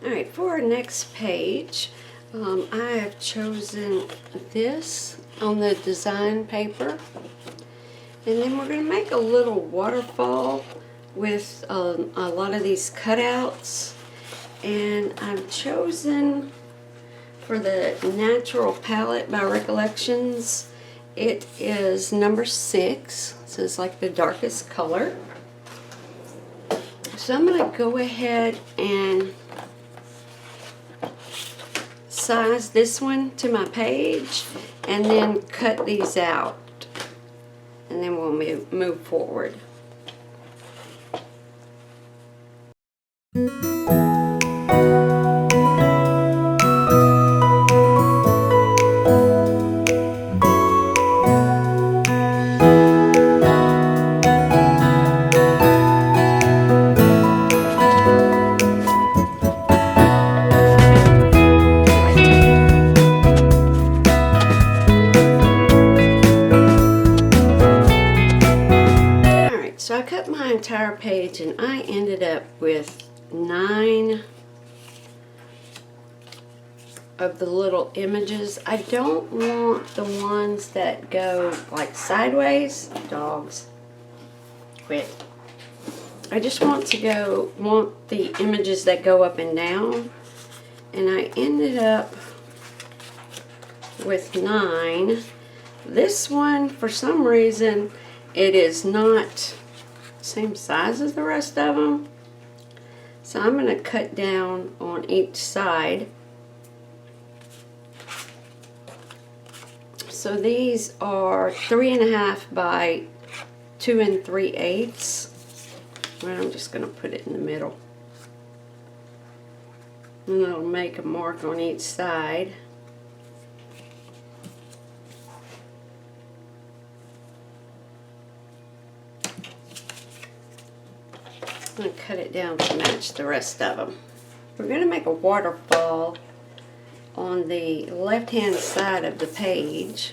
Alright, for our next page, I have chosen this on the design paper. And then we're going to make a little waterfall with a lot of these cutouts. And I've chosen for the Natural Palette by Recollections, it is number 6, so it's like the darkest color. So I'm going to go ahead and size this one to my page and then cut these out, and then we'll move forward. So I cut my entire page and I ended up with 9 of the little images. I don't want the ones that go like sideways. Dogs, quit. I just want the images that go up and down, and I ended up with 9. This one, for some reason, it is not same size as the rest of them, so I'm going to cut down on each side. So these are 3.5 by 2 3/8. Well, I'm just going to put it in the middle, and it'll make a mark on each side. I'm going to cut it down to match the rest of them. We're going to make a waterfall on the left hand side of the page.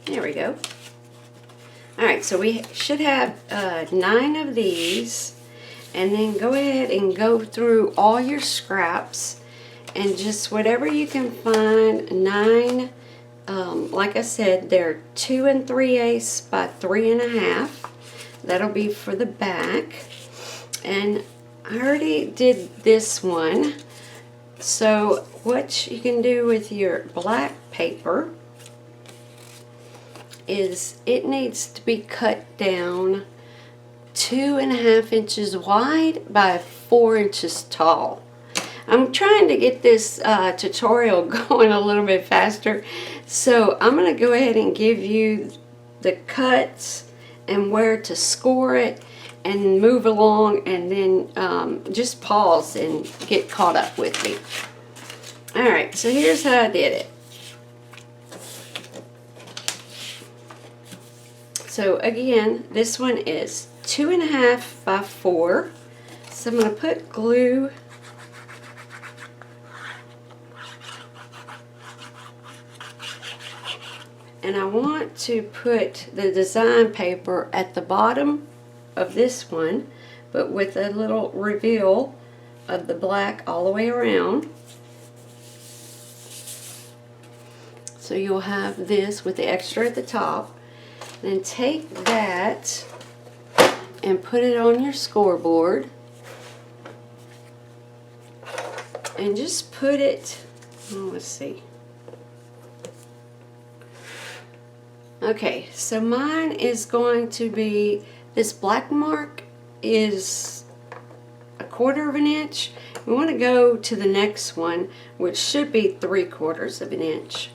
There we go. Alright, so we should have 9 of these, and then go ahead and go through all your scraps and just whatever you can find. 9, like I said, they're 2 3/8 by 3.5. That'll be for the back. And I already did this one. So what you can do with your black paper is it needs to be cut down 2.5 inches wide by 4 inches tall. I'm trying to get this tutorial going a little bit faster, so I'm going to go ahead and give you the cuts and where to score it and move along, and then just pause and get caught up with me. Alright, so here's how I did it. So again, this one is 2.5 by 4. So I'm going to put glue and I want to put the design paper at the bottom of this one, but with a little reveal of the black all the way around. So you'll have this with the extra at the top. Then take that and put it on your scoreboard and just put it, let's see. Okay, so mine is going to be, this black mark is 1/4 of an inch. We want to go to the next one, which should be 3/4 of an inch.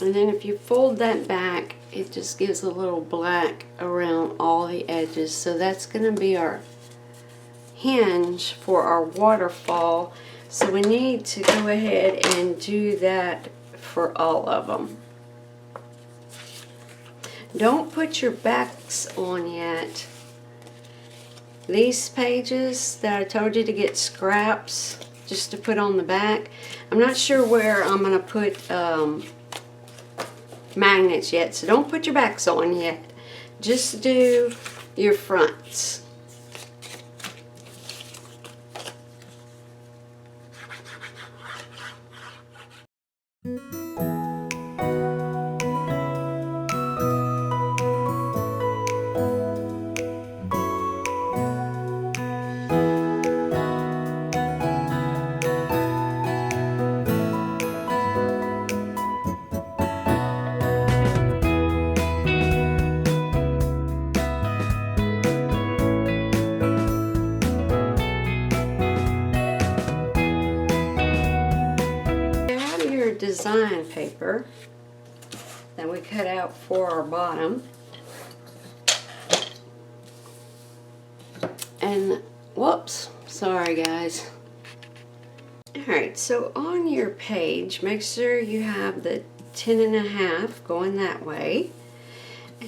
And then if you fold that back, it just gives a little black around all the edges. So that's going to be our hinge for our waterfall. So we need to go ahead and do that for all of them. Don't put your backs on yet. These pages that I told you to get scraps, just to put on the back. I'm not sure where I'm going to put magnets yet, so don't put your backs on yet. Just do your fronts. Design paper that we cut out for our bottom, and whoops, sorry guys. Alright, so on your page, make sure you have the 10.5 going that way,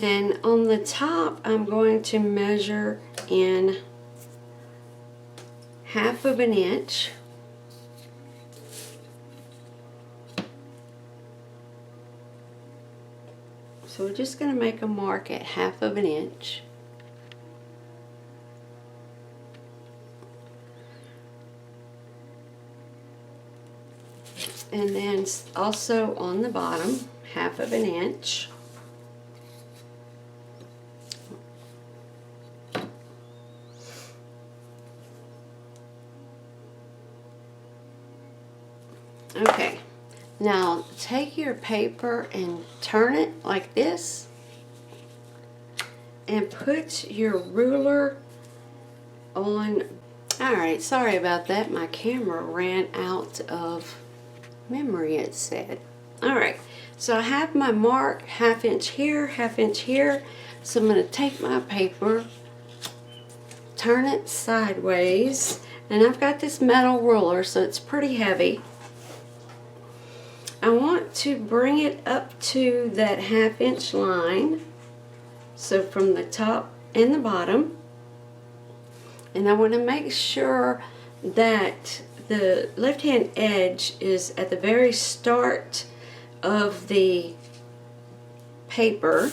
and on the top I'm going to measure in 1/2 inch. So we're just going to make a mark at 1/2 inch. And then also on the bottom, 1/2 inch. Okay. Now take your paper and turn it like this and put your ruler on. Alright, sorry about that. My camera ran out of memory, it said. Alright, so I have my mark 1/2 inch here, 1/2 inch here. So I'm going to take my paper, turn it sideways, and I've got this metal ruler, so it's pretty heavy. I want to bring it up to that 1/2 inch line, so from the top and the bottom, and I want to make sure that the left hand edge is at the very start of the paper,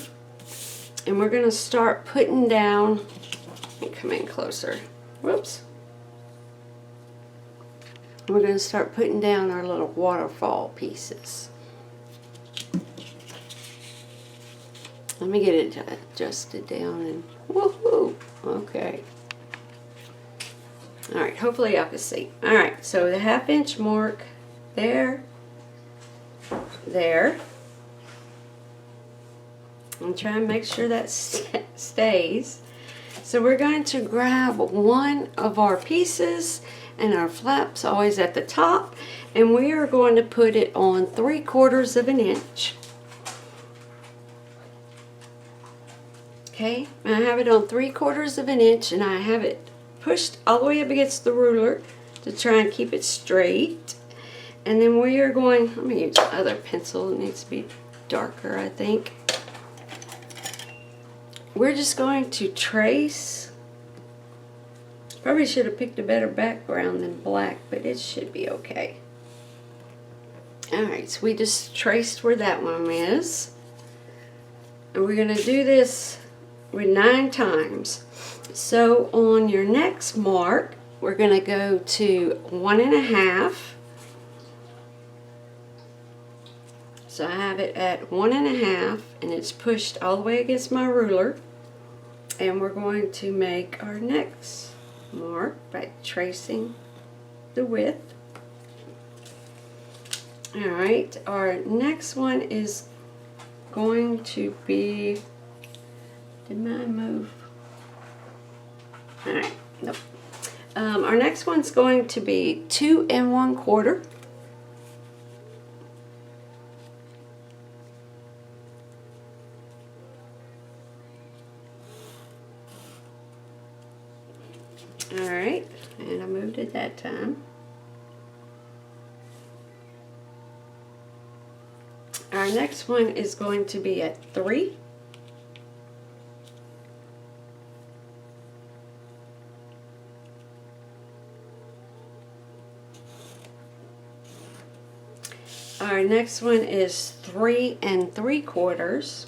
and we're going to start putting down. Let me come in closer. Whoops. We're going to start putting down our little waterfall pieces. Let me get it adjusted down and woohoo! Okay. Alright, hopefully y'all can see. Alright, so the 1/2 inch mark there, there. And try and make sure that stays. So we're going to grab one of our pieces, and our flap's always at the top, and we are going to put it on 3/4 inch. Okay, I have it on 3/4 inch, and I have it pushed all the way up against the ruler to try and keep it straight. And then we are going, let me use the other pencil, it needs to be darker, I think. We're just going to trace. Probably should have picked a better background than black, but it should be okay. Alright, so we just traced where that one is. And we're going to do this with 9 times. So on your next mark, we're going to go to 1.5. So I have it at 1.5, and it's pushed all the way against my ruler. And we're going to make our next mark by tracing the width. Alright, our next one is going to be, did mine move? Alright, nope. Our next one's going to be 2 1/4. Alright, and I moved it that time. Our next one is going to be at 3. Our next one is 3 3/4.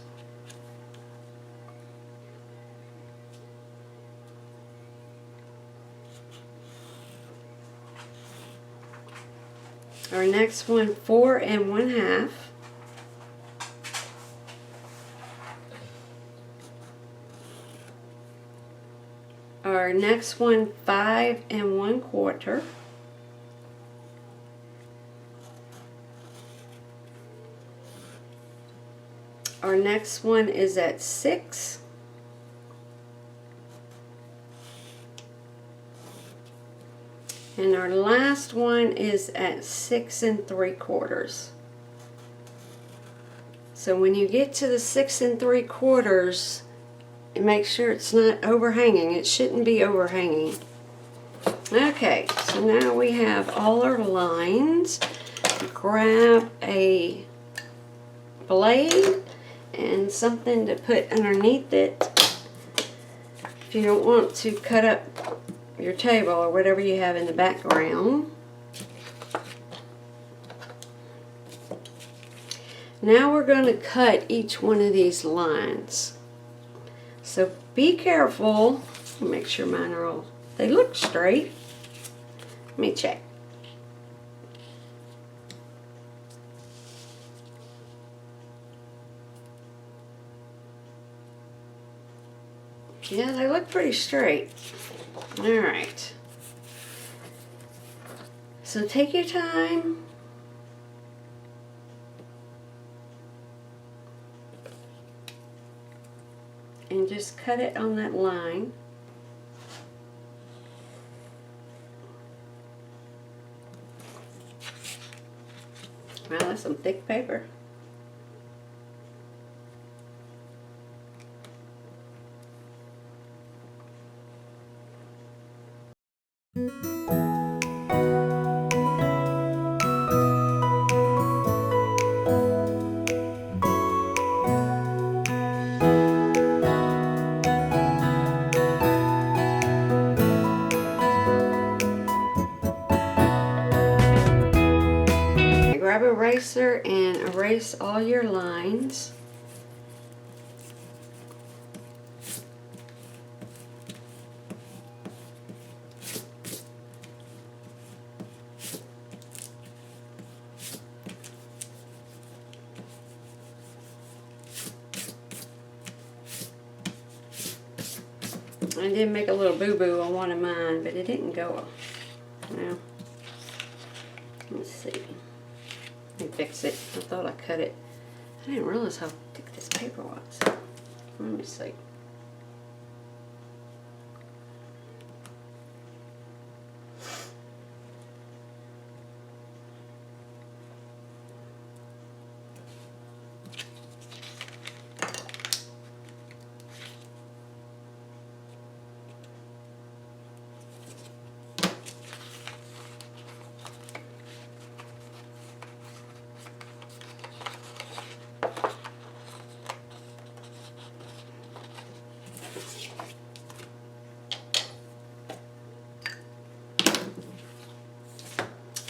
Our next one, 4 1/2. Our next one, 5 1/4. Our next one is at 6. And our last one is at 6 3/4. So when you get to the 6 3/4, make sure it's not overhanging. It shouldn't be overhanging. Okay, so now we have all our lines. Grab a blade and something to put underneath it if you don't want to cut up your table or whatever you have in the background. Now we're going to cut each one of these lines. So be careful. Make sure mine are all, they look straight. Let me check. Yeah, they look pretty straight. Alright. So take your time. And just cut it on that line. Wow, that's some thick paper. Grab an eraser and erase all your lines. I did make a little boo-boo on one of mine, but it didn't go. Well, let's see. Let me fix it. I thought I cut it. I didn't realize how thick this paper was. Let me see.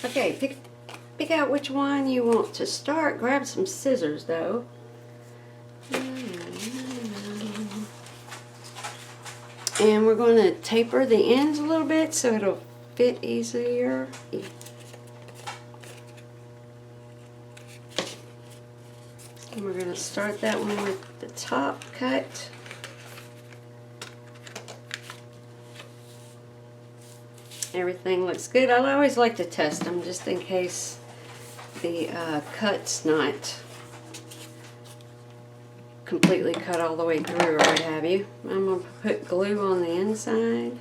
Okay, pick out which one you want to start. Grab some scissors though. And we're going to taper the ends a little bit so it'll fit easier. And we're going to start that one with the top cut. Everything looks good. I always like to test them just in case the cut's not completely cut all the way through or what have you. I'm going to put glue on the inside.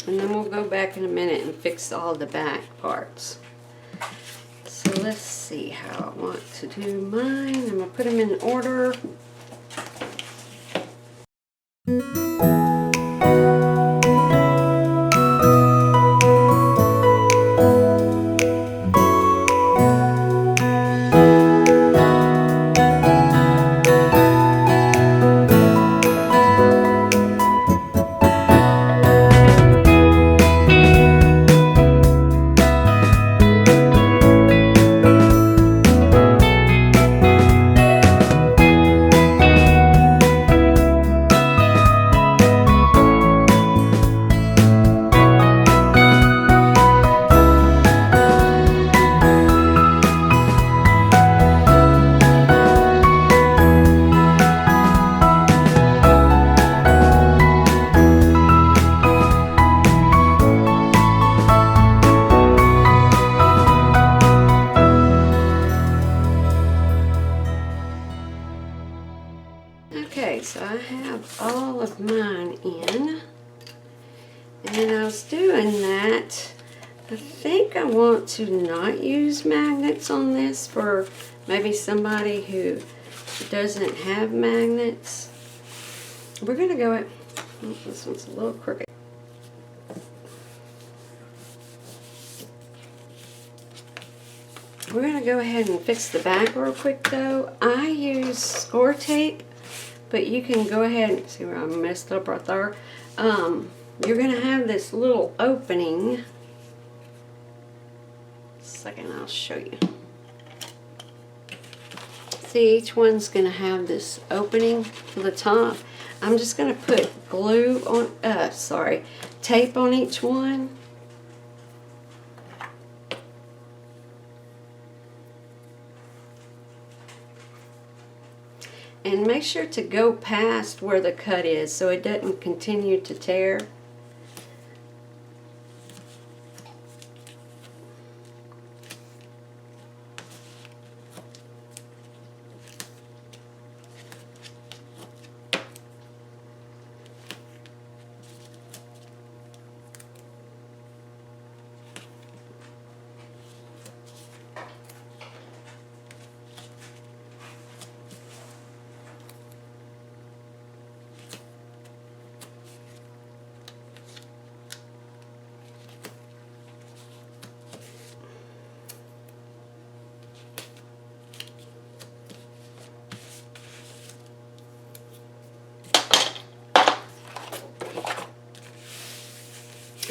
And then we'll go back in a minute and fix all the back parts. So let's see how I want to do mine. I'm going to put them in order. Okay, so I have all of mine in, and I was doing that. I think I want to not use magnets on this for maybe somebody who doesn't have magnets. We're going to go at, oh, this one's a little crooked. We're going to go ahead and fix the back real quick though. I use score tape, but you can go ahead and see where I messed up right there. You're going to have this little opening. Second, I'll show you. See, each one's going to have this opening to the top. I'm just going to put glue on, tape on each one. And make sure to go past where the cut is so it doesn't continue to tear.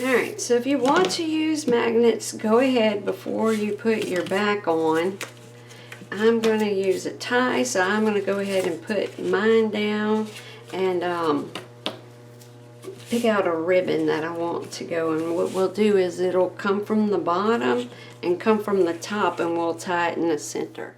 Alright, so if you want to use magnets, go ahead before you put your back on. I'm going to use a tie, so I'm going to go ahead and put mine down and pick out a ribbon that I want to go. And what we'll do is it'll come from the bottom and come from the top, and we'll tie it in the center.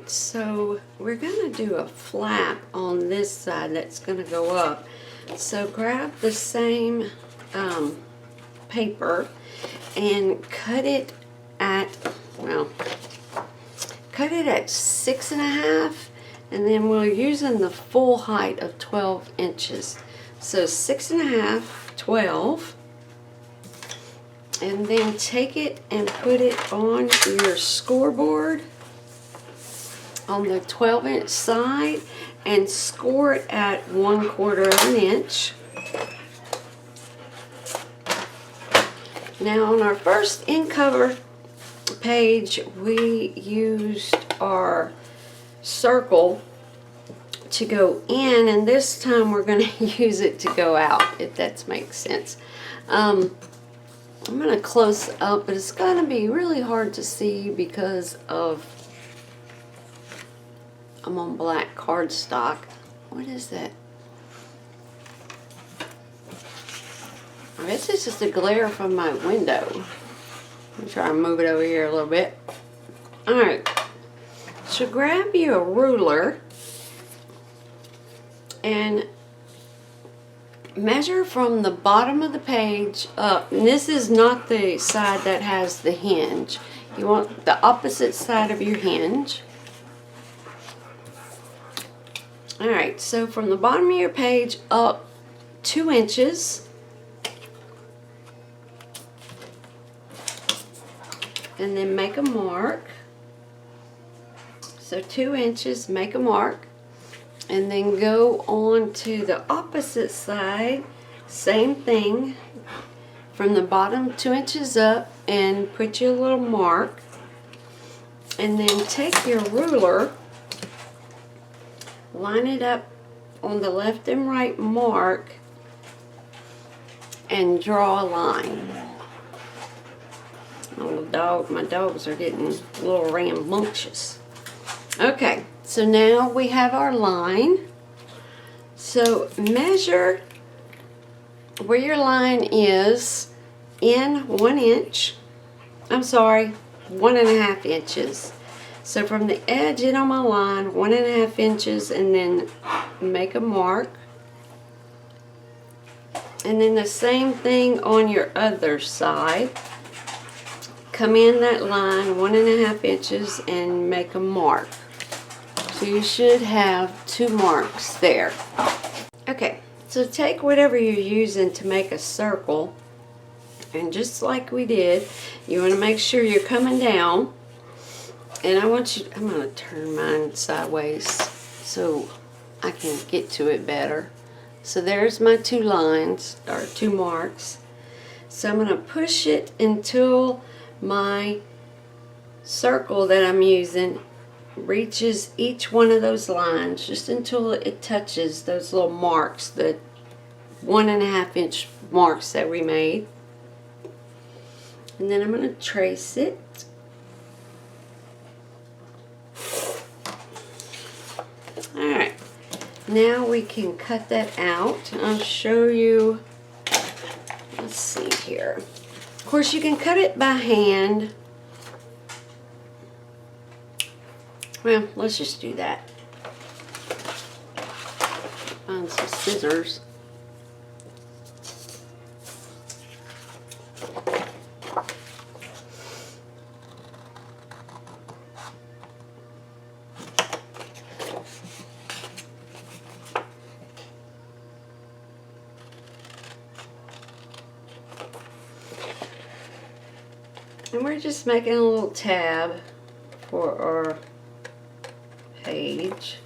So we're going to do a flap on this side that's going to go up. So grab the same paper and cut it at, well, cut it at 6.5, and then we're using the full height of 12 inches. So 6.5, 12, and then take it and put it on your scoreboard on the 12-inch side and score it at 1/4 of an inch. Now on our first end cover page, we used our circle to go in, and this time we're going to use it to go out, if that makes sense. I'm going to close up, but it's going to be really hard to see because of I'm on black cardstock. What is that? I guess it's just a glare from my window. Let me try and move it over here a little bit. Alright. So grab you a ruler and measure from the bottom of the page up. And this is not the side that has the hinge. You want the opposite side of your hinge. Alright, so from the bottom of your page up 2 inches. And then make a mark. So 2 inches, make a mark. And then go on to the opposite side, same thing. From the bottom 2 inches up and put your little mark. And then take your ruler, line it up on the left and right mark and draw a line. My dogs are getting a little rambunctious. Okay, so now we have our line. So measure where your line is in 1 inch. I'm sorry, 1.5 inches. So from the edge in on my line, 1.5 inches, and then make a mark. And then the same thing on your other side. Come in that line 1.5 inches and make a mark. So you should have 2 marks there. Okay, so take whatever you're using to make a circle, and just like we did, you want to make sure you're coming down. And I'm going to turn mine sideways so I can get to it better. So there's my 2 lines, or 2 marks. So I'm going to push it until my circle that I'm using reaches each one of those lines, just until it touches those little marks, the 1.5 inch marks that we made. And then I'm going to trace it. Alright, now we can cut that out. I'll show you. Let's see here. Of course, you can cut it by hand. Well, let's just do that. Find some scissors. And we're just making a little tab for our page.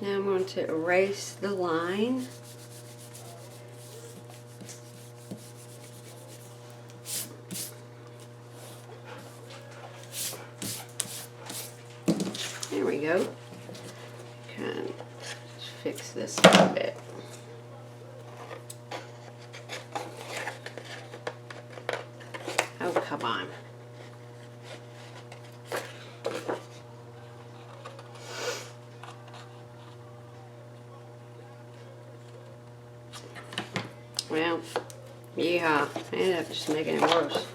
Now I'm going to erase the line. There we go. Kind of fix this a little bit. Oh, come on. Well, yeah, I ended up just making it worse.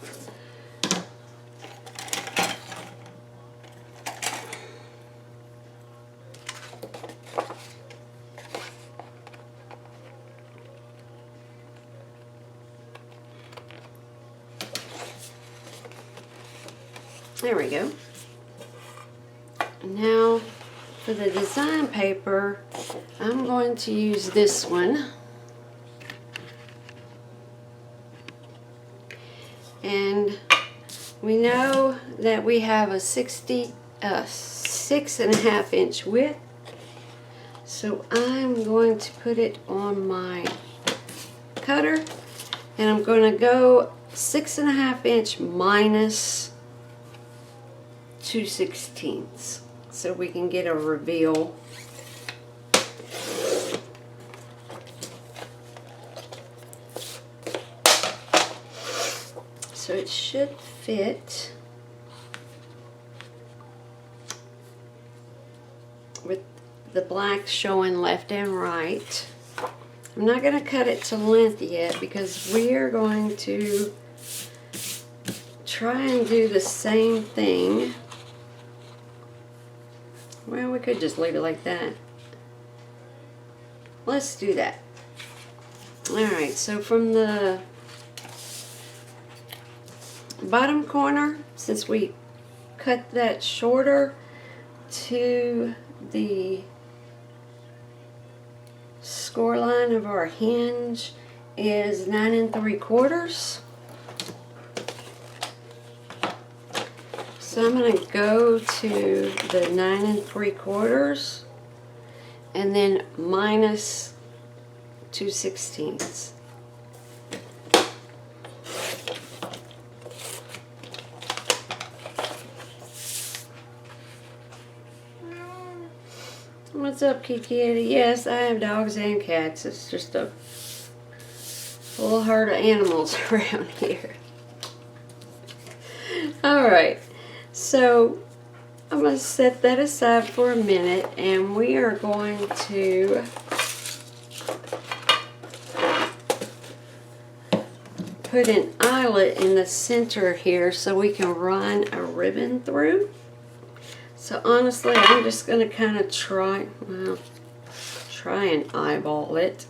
There we go. Now for the design paper, I'm going to use this one. And we know that we have a 6.5 inch width. So I'm going to put it on my cutter, and I'm going to go 6.5 inch minus 2/16 so we can get a reveal. So it should fit with the black showing left and right. I'm not going to cut it to length yet because we are going to try and do the same thing. Well, we could just leave it like that. Let's do that. Alright, so from the bottom corner, since we cut that shorter, to the score line of our hinge is 9 3/4. So I'm going to go to the 9 3/4 and then minus 2/16. What's up, Kiki? Yes, I have dogs and cats. It's just a little herd of animals around here. Alright, so I'm going to set that aside for a minute, and we are going to put an eyelet in the center here so we can run a ribbon through. So honestly, I'm just going to kind of try and eyeball it.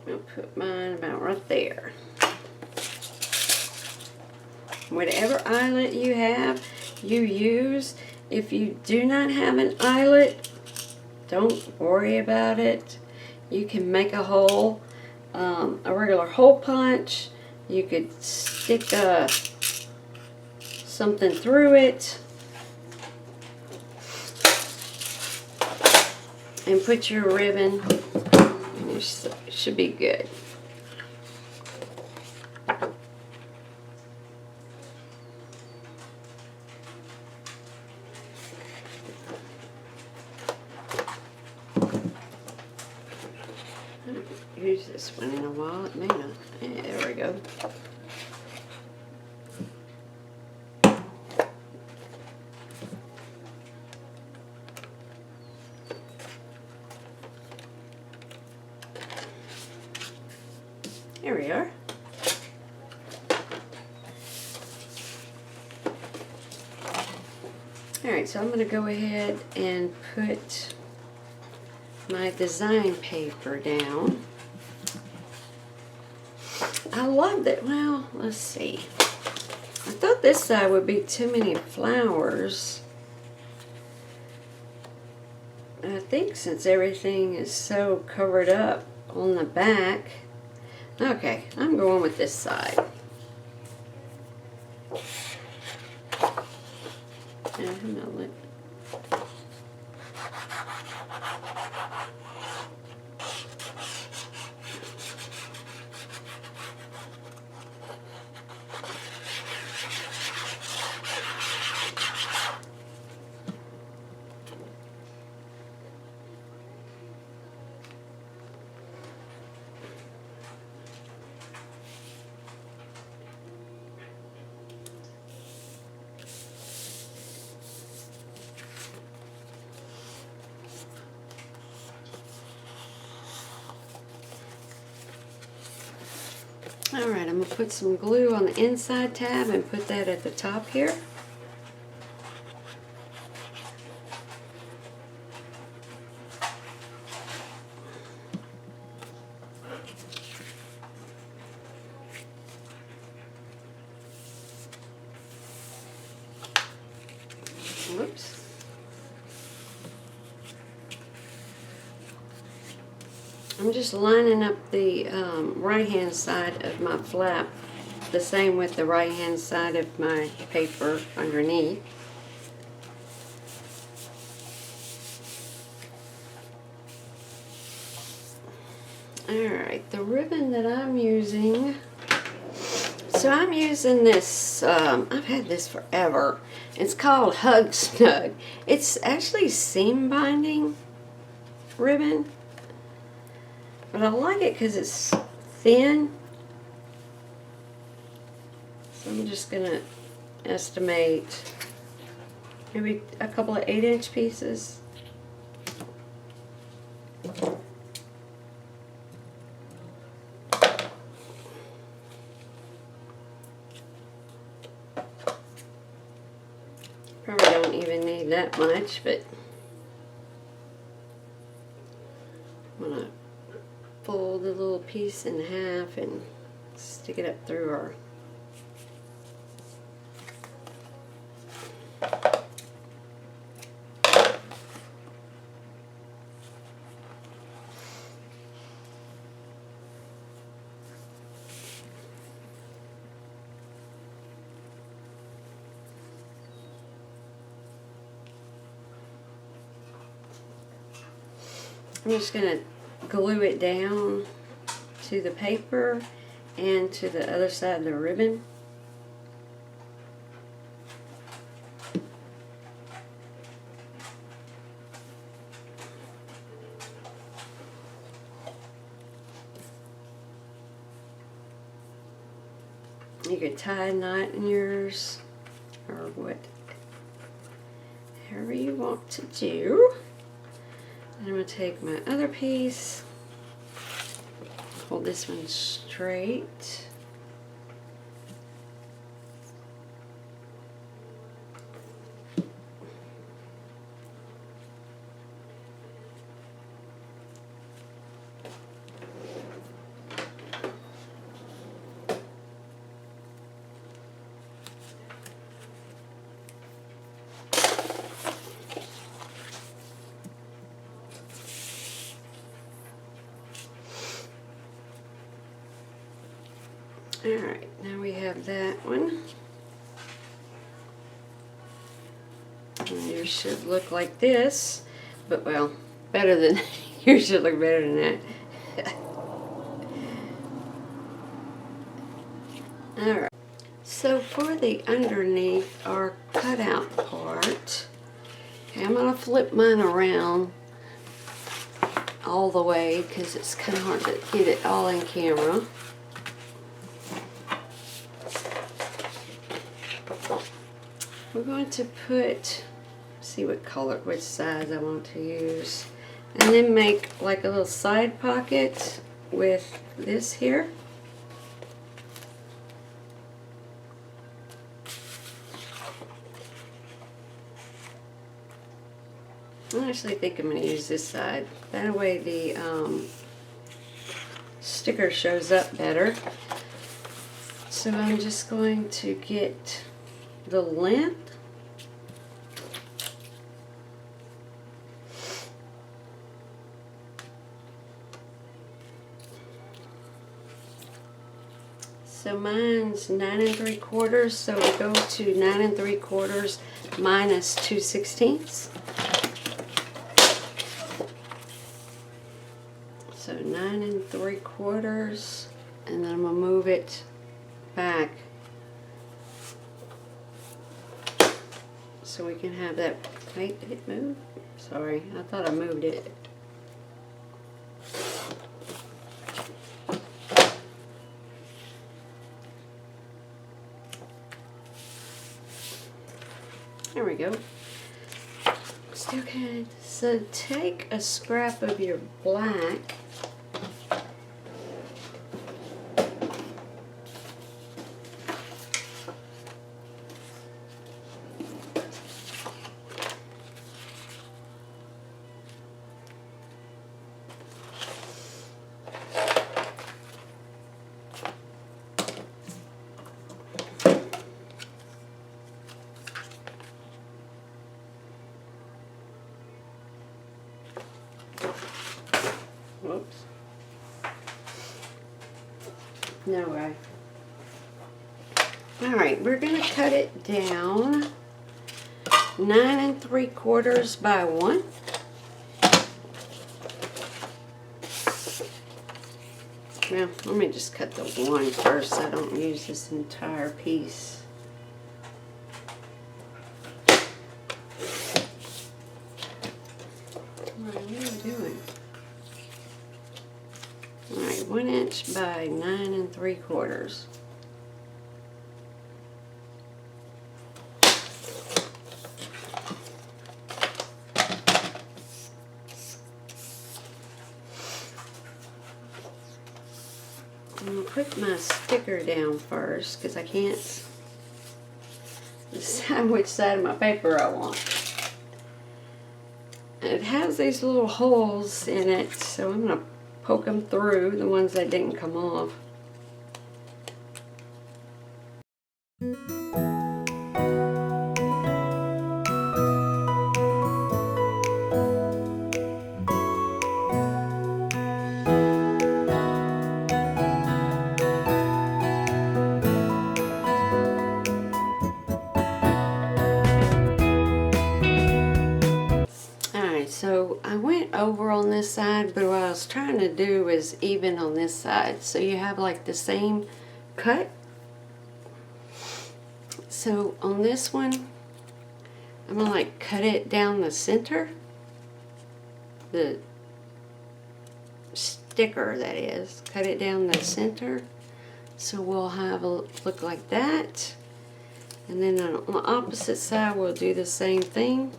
I'll put mine about right there. Whatever eyelet you have, you use. If you do not have an eyelet, don't worry about it. You can make a hole, a regular hole punch. You could stick something through it and put your ribbon, and it should be good. Use this one in a while, it may not. Yeah, there we go. There we are. Alright, so I'm going to go ahead and put my design paper down. I love that. Well, let's see. I thought this side would be too many flowers. I think since everything is so covered up on the back. Okay, I'm going with this side. Alright, I'm going to put some glue on the inside tab and put that at the top here. Whoops. I'm just lining up the right hand side of my flap the same with the right hand side of my paper underneath. Alright, the ribbon that I'm using, so I'm using this, I've had this forever. It's called Hug Snug. It's actually seam binding ribbon. But I like it because it's thin. So I'm just going to estimate maybe a couple of 8-inch pieces. Probably don't even need that much, but I'm going to fold the little piece in half and stick it up through our I'm just going to glue it down to the paper and to the other side of the ribbon. You could tie a knot in yours, or whatever you want to do. And I'm going to take my other piece, hold this one straight. Alright, now we have that one. And yours should look like this, but well, better than, yours should look better than that. Alright, so for the underneath our cutout part, okay, I'm going to flip mine around all the way because it's kind of hard to get it all in camera. We're going to put, see what color, which size I want to use, and then make like a little side pocket with this here. I actually think I'm going to use this side. That way the sticker shows up better. So I'm just going to get the length. So mine's 9 3/4, so we go to 9 3/4 minus 2/16. So 9 3/4, and then I'm gonna move it back so we can have that. Wait, did it move? Sorry, I thought I moved it. There we go. Still can. So take a scrap of your black . Whoops. No way. Alright, we're going to cut it down 9 3/4 by 1. Well, let me just cut the 1 first so I don't use this entire piece. What are you doing? Alright, 1 inch by 9 3/4. I'm going to put my sticker down first because I can't decide which side of my paper I want. And it has these little holes in it, so I'm going to poke them through, the ones that didn't come off. so I went over on this side, but what I was trying to do is even on this side, so you have like the same cut. So on this one, I'm gonna like cut it down the center, the sticker that is, cut it down the center, so we'll have a look like that. And then on the opposite side we'll do the same thing.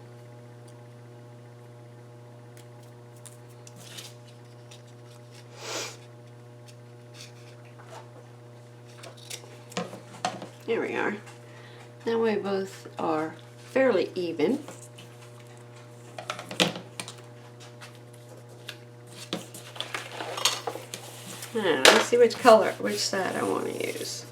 There we are. That way both are fairly even. Now, let's see which side I want to use.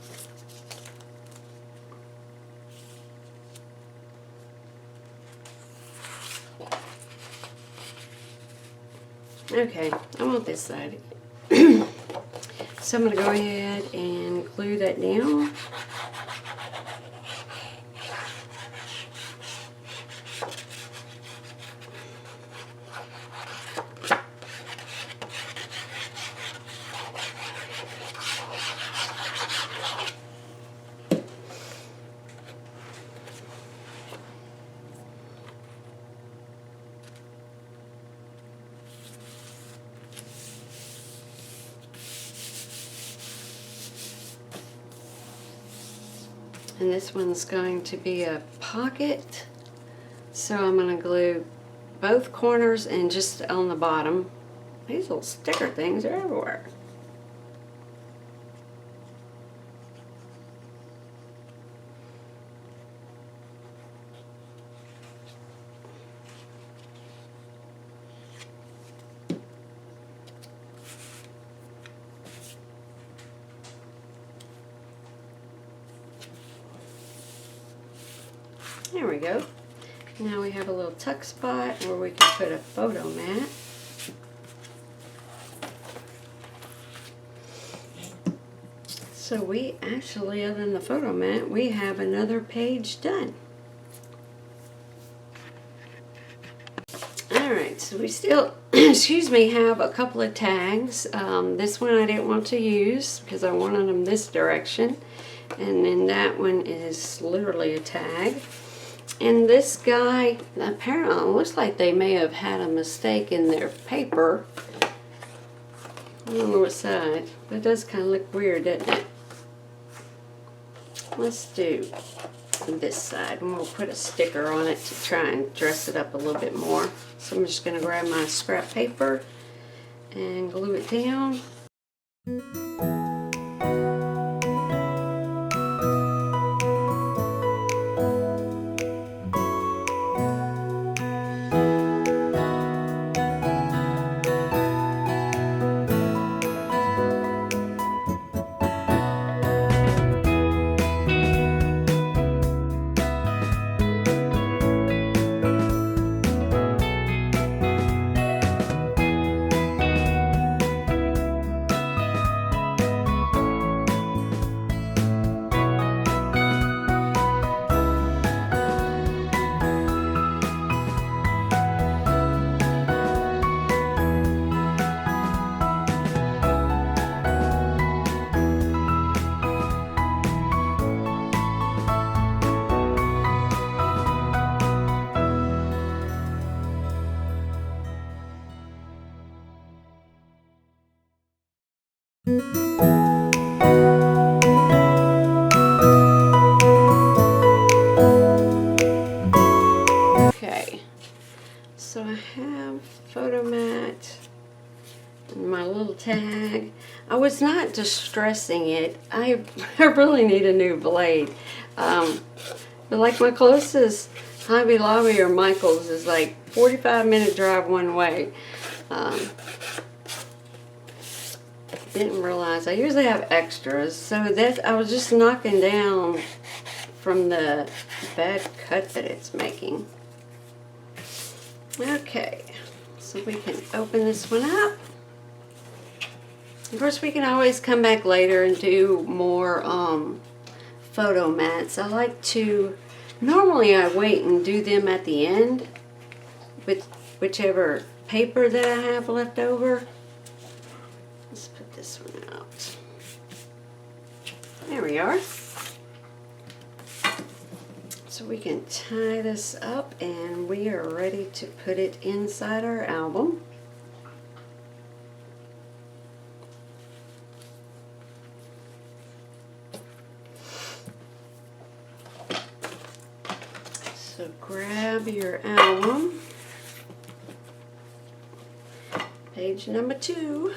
Okay, I want this side. So I'm going to go ahead and glue that down. And this one's going to be a pocket. So I'm going to glue both corners and just on the bottom. These little sticker things are everywhere. There we go. Now we have a little tuck spot where we can put a photo mat. So we actually, other than the photo mat, we have another page done. Alright, so we still, excuse me, have a couple of tags. This one I didn't want to use because I wanted them this direction. And then that one is literally a tag. And this guy, apparently, it looks like they may have had a mistake in their paper. I don't know what side, but it does kind of look weird, doesn't it? Let's do this side, and we'll put a sticker on it to try and dress it up a little bit more. So I'm just going to grab my scrap paper and glue it down. Okay, so I have photo mat and my little tag. I was not distressing it. I really need a new blade. But like my closest Hobby Lobby or Michael's is like 45-minute drive one way. Didn't realize I usually have extras, so that I was just knocking down from the bad cut that it's making. Okay, so we can open this one up. Of course, we can always come back later and do more photo mats. I like to, normally I wait and do them at the end, with whichever paper that I have left over. Let's put this one out. There we are. So we can tie this up and we are ready to put it inside our album. So grab your album, page number 2.